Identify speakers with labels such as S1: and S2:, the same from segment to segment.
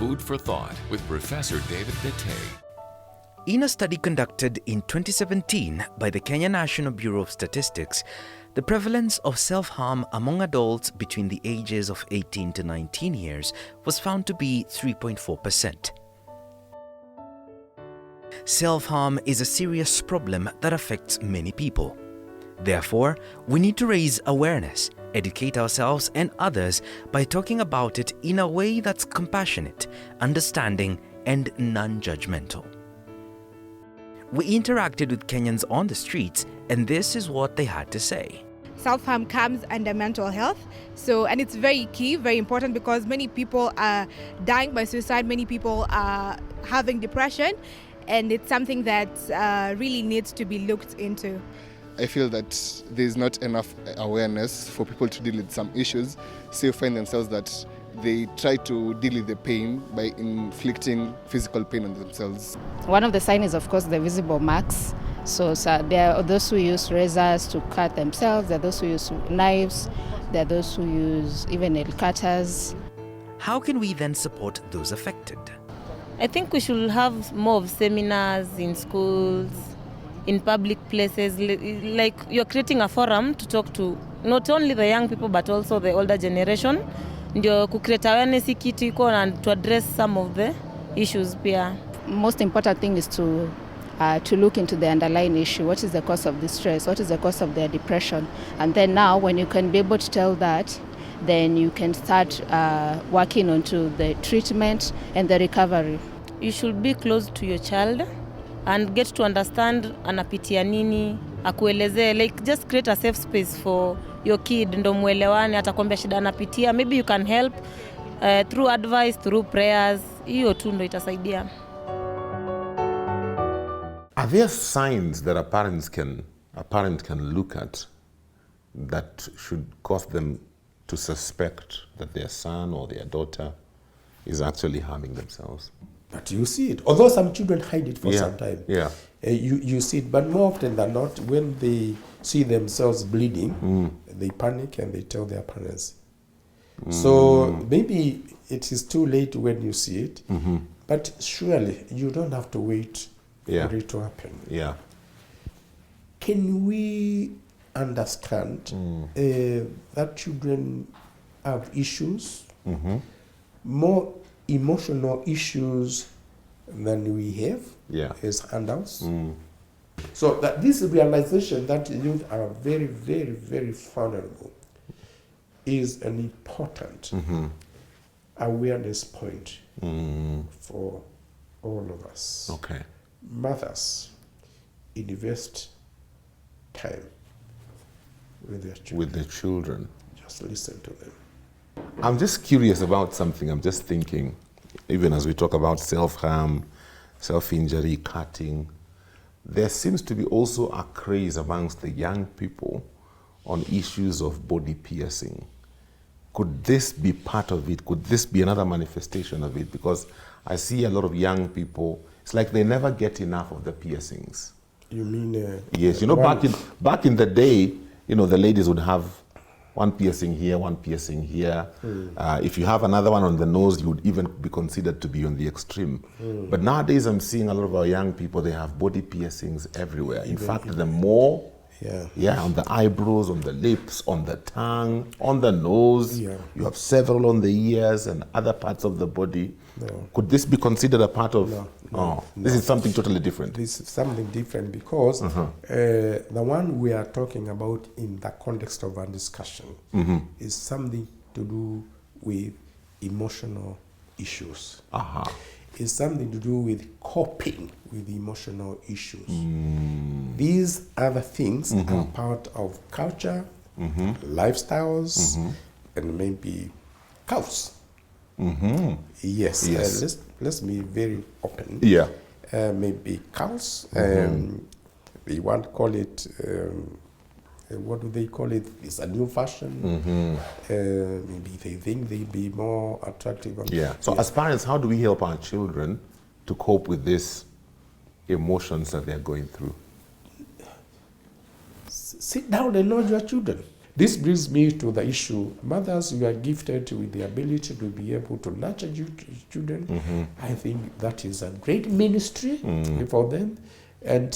S1: Food for Thought with Professor David Bitey.
S2: In a study conducted in 2017 by the Kenya National Bureau of Statistics, the prevalence of self-harm among adults between the ages of 18 to 19 years was found to be 3.4%. Self-harm is a serious problem that affects many people. Therefore, we need to raise awareness, educate ourselves and others by talking about it in a way that's compassionate, understanding, and non-judgmental. We interacted with Kenyans on the streets, and this is what they had to say.
S3: Self-harm comes under mental health, and it's very key, very important, because many people are dying by suicide, many people are having depression, and it's something that really needs to be looked into.
S4: I feel that there's not enough awareness for people to deal with some issues, so you find themselves that they try to deal with the pain by inflicting physical pain on themselves.
S5: One of the signs is, of course, the visible marks. So there are those who use razors to cut themselves, there are those who use knives, there are those who use even nail cutters.
S2: How can we then support those affected?
S6: I think we should have more of seminars in schools, in public places, like you're creating a forum to talk to not only the young people but also the older generation. Ndio kucreate awareness kitu iko and to address some of the issues pia.
S5: Most important thing is to look into the underlying issue. What is the cause of the stress? What is the cause of their depression? And then now when you can be able to tell that, then you can start working onto the treatment and the recovery.
S6: You should be close to your child and get to understand anapitia nini, akueleze, like just create a safe space for your kid, ndo muelewane, atakwambia shida anapitia. Maybe you can help through advice, through prayers. Hiyo tu ndo itasaidia.
S7: Are there signs that a parent can look at that should cause them to suspect that their son or their daughter is actually harming themselves?
S8: But you see it, although some children hide it for some time.
S7: Yeah.
S8: You see it, but more often than not, when they see themselves bleeding, they panic and they tell their parents. So maybe it is too late when you see it, but surely you don't have to wait for it to happen.
S7: Yeah.
S8: Can we understand that children have issues, more emotional issues than we have as adults? So that this realization that youth are very, very, very vulnerable is an important awareness point for all of us.
S7: Okay.
S8: Mothers invest time with their children.
S7: With their children.
S8: Just listen to them.
S7: I'm just curious about something. I'm just thinking, even as we talk about self-harm, self-injury, cutting, there seems to be also a craze amongst the young people on issues of body piercing. Could this be part of it? Could this be another manifestation of it? Because I see a lot of young people, it's like they never get enough of the piercings.
S8: You mean?
S7: Yes, back in the day, the ladies would have one piercing here, one piercing here. If you have another one on the nose, you would even be considered to be on the extreme. But nowadays, I'm seeing a lot of our young people, they have body piercings everywhere. In fact, the more, on the eyebrows, on the lips, on the tongue, on the nose. You have several on the ears and other parts of the body.
S8: No.
S7: Could this be considered a part of?
S8: No.
S7: This is something totally different.
S8: This is something different because the one we are talking about in the context of our discussion is something to do with emotional issues. It's something to do with coping with emotional issues. These other things are part of culture, lifestyles, and maybe cows. Yes. Let's be very open. Maybe cows. We want to call it. What do they call it? It's a new fashion. Maybe they think they'll be more attractive.
S7: So as parents, how do we help our children to cope with these emotions that they're going through?
S8: Sit down and know your children. This brings me to the issue. Mothers, you are gifted with the ability to be able to nurture children. I think that is a great ministry for them. And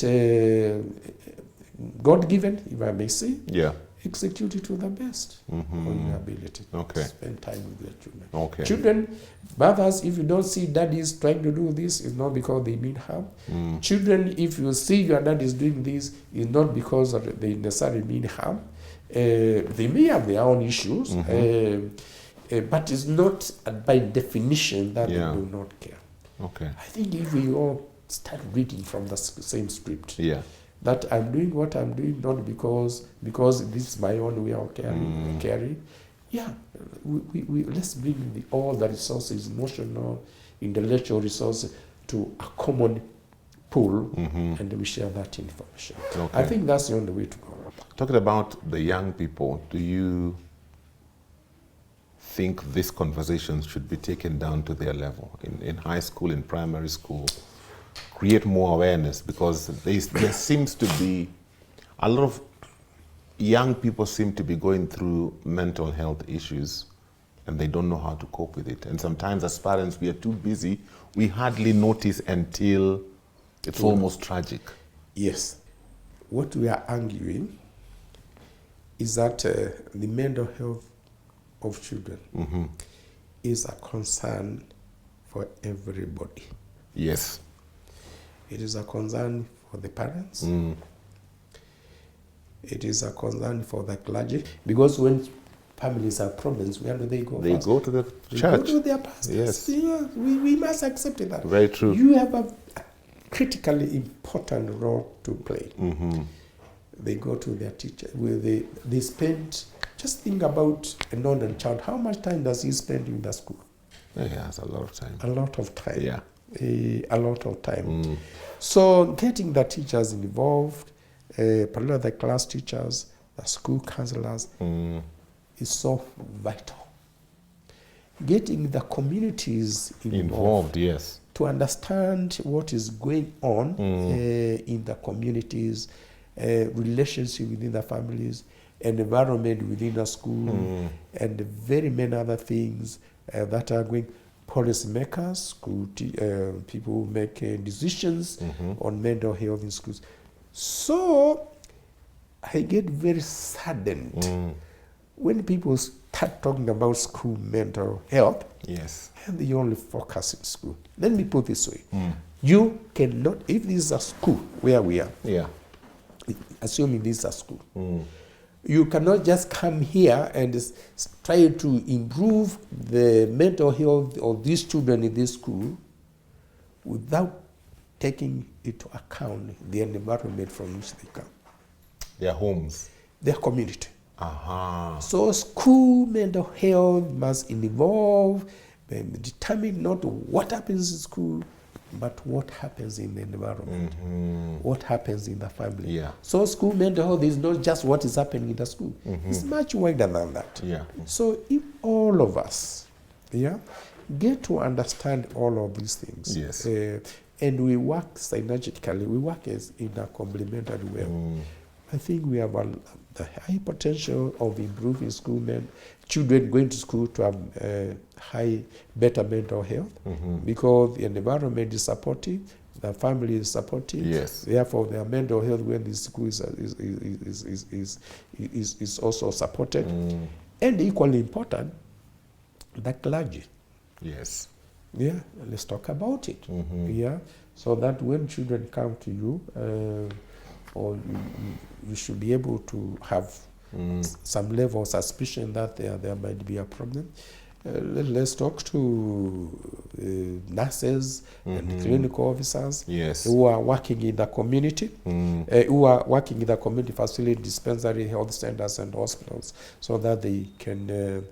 S8: God-given, if I may say.
S7: Yeah.
S8: Execute it to the best on your ability.
S7: Okay.
S8: Spend time with your children.
S7: Okay.
S8: Children, mothers, if you don't see daddies trying to do this, it's not because they mean harm. Children, if you see your dad is doing this, it's not because they necessarily mean harm. They may have their own issues, but it's not by definition that they do not care.
S7: Okay.
S8: I think if we all start reading from the same script,
S7: Yeah.
S8: that I'm doing what I'm doing not because this is my own way of caring. Yeah, we let's bring all the resources, emotional, intellectual resources, to a common pool, and we share that information.
S7: Okay.
S8: I think that's the only way to go.
S7: Talking about the young people, do you think these conversations should be taken down to their level in high school, in primary school? Create more awareness, because there seems to be a lot of young people seem to be going through mental health issues and they don't know how to cope with it. And sometimes as parents, we are too busy. We hardly notice until it's almost tragic.
S8: Yes. What we are arguing is that the mental health of children is a concern for everybody.
S7: Yes.
S8: It is a concern for the parents. It is a concern for the clergy. Because when families have problems, where do they go?
S7: They go to the church.
S8: They go to their pastors.
S7: Yes.
S8: Yeah, we must accept that.
S7: Very true.
S8: You have a critically important role to play. They go to their teacher. They spend, just think about a northern child. How much time does he spend in the school?
S7: Yeah, it's a lot of time.
S8: A lot of time.
S7: Yeah.
S8: A lot of time. So getting the teachers involved, particularly the class teachers, the school counselors, is so vital. Getting the communities involved,
S7: yes,
S8: to understand what is going on in the communities, relationship within the families, and environment within the school, and very many other things that are going. Policymakers, school people who make decisions on mental health in schools. So I get very saddened when people start talking about school mental health.
S7: Yes.
S8: And they only focus in school. Let me put it this way. You cannot, if this is a school where we are, assuming this is a school, you cannot just come here and try to improve the mental health of these children in this school without taking into account the environment from which they come.
S7: Their homes.
S8: Their community.
S7: Aha.
S8: So school mental health must involve, determine not what happens in school, but what happens in the environment, what happens in the family.
S7: Yeah.
S8: So school mental health is not just what is happening in the school. It's much wider than that.
S7: Yeah.
S8: So if all of us get to understand all of these things,
S7: Yes.
S8: and we work synergistically, we work as in a complementary way, I think we have the high potential of improving children going to school to have better mental health, because the environment is supportive, the family is supportive.
S7: Yes.
S8: Therefore, their mental health when the school is also supported, and equally important, the clergy.
S7: Yes.
S8: Yeah, let's talk about it. Yeah, so that when children come to you, or you should be able to have some level of suspicion that there might be a problem. Let's talk to nurses and clinical officers who are working in the community, who are working in the community facility, dispensary, health centers, and hospitals, so that they can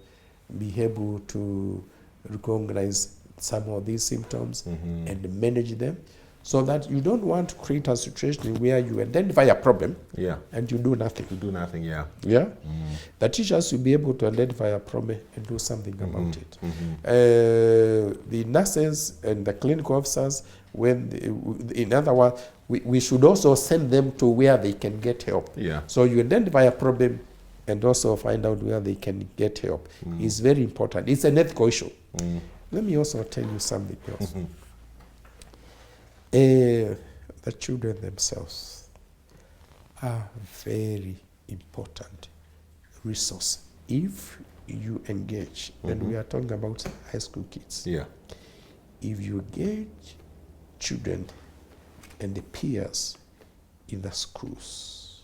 S8: be able to recognize some of these symptoms and manage them. So that you don't want to create a situation where you identify a problem and you do nothing.
S7: You do nothing, yeah.
S8: Yeah? The teachers will be able to identify a problem and do something about it. The nurses and the clinical officers, in other words, we should also send them to where they can get help.
S7: Yeah.
S8: So you identify a problem, and also find out where they can get help is very important. It's an ethical issue. Let me also tell you something else. The children themselves are very important resource. If you engage, and we are talking about high school kids,
S7: Yeah.
S8: if you engage children and the peers in the schools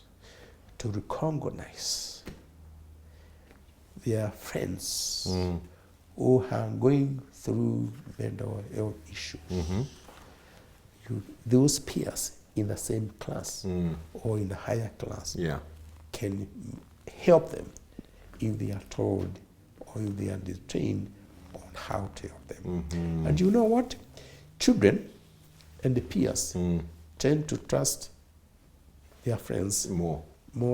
S8: to recognize their friends who are going through mental health issues, those peers in the same class or in the higher class
S7: Yeah.
S8: can help them if they are told or if they are trained on how to help them. And you know what? Children and the peers tend to trust their friends more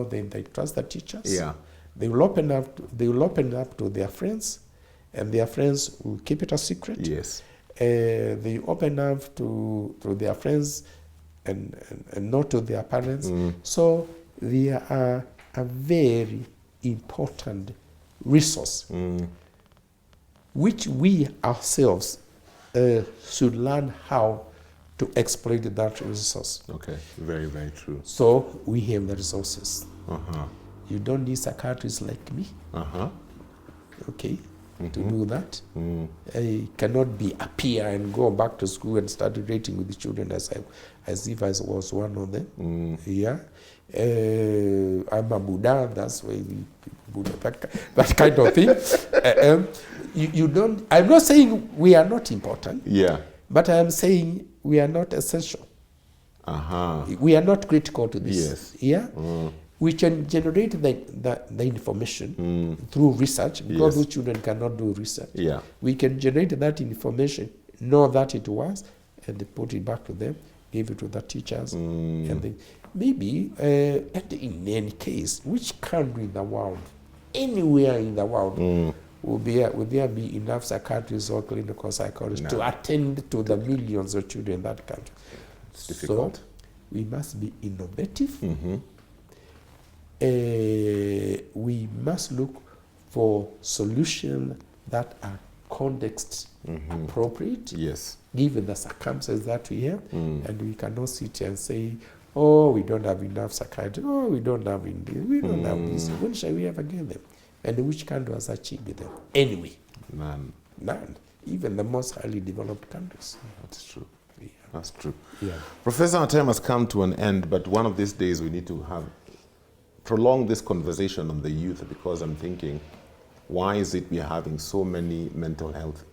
S8: than they trust the teachers.
S7: Yeah.
S8: They will open up to their friends, and their friends will keep it a secret.
S7: Yes.
S8: They open up to their friends and not to their parents. So they are a very important resource, which we ourselves should learn how to exploit that resource.
S7: Okay. Very, very true.
S8: So we have the resources.
S7: Uh-huh.
S8: You don't need psychiatrists like me,
S7: Uh-huh.
S8: okay, to do that. I cannot be a peer and go back to school and start relating with the children as if I was one of them. Yeah. I'm a Buddha, that's why Buddha, that kind of thing. You don't, I'm not saying we are not important,
S7: Yeah.
S8: but I'm saying we are not essential.
S7: Uh-huh.
S8: We are not critical to this.
S7: Yes.
S8: Yeah. We can generate the information through research, because those children cannot do research.
S7: Yeah.
S8: We can generate that information, know that it was, and they put it back to them, give it to the teachers, and they, maybe, and in any case, which country in the world, anywhere in the world, will there be enough psychiatrists or clinical psychologists to attend to the millions of children in that country?
S7: It's difficult.
S8: So we must be innovative. We must look for solutions that are context appropriate,
S7: Yes.
S8: given the circumstances that we have, and we cannot sit here and say, oh, we don't have enough psychiatrists, oh, we don't have we don't have this. When shall we ever get them? And which country has achieved them? Anyway,
S7: None.
S8: none. Even the most highly developed countries.
S7: That's true.
S8: Yeah.
S7: That's true.
S8: Yeah.
S7: Professor, our time has come to an end, but one of these days we need to prolong this conversation on the youth, because I'm thinking, why is it we're having so many mental health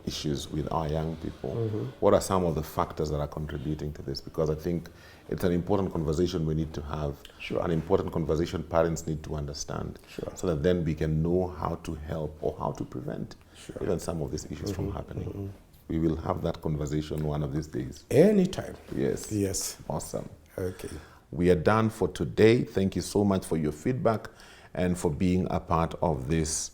S7: issues with our young people? What are some of the factors that are contributing to this? Because I think it's an important conversation we need to have, an important conversation parents need to understand, so that then we can know how to help or how to prevent even some of these issues from happening. We will have that conversation one of these days.
S8: Anytime.
S7: Yes.
S8: Yes.
S7: Awesome.
S8: Okay.
S7: We are done for today. Thank you so much for your feedback and for being a part of this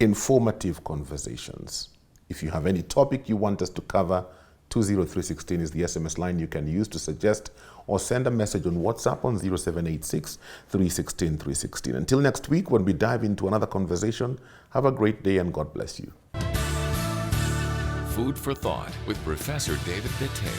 S7: informative conversations. If you have any topic you want us to cover, 20316 is the SMS line you can use to suggest, or send a message on WhatsApp on 0786 316 316. Until next week, when we dive into another conversation, have a great day and God bless you.
S1: Food for Thought with Professor David Bitte.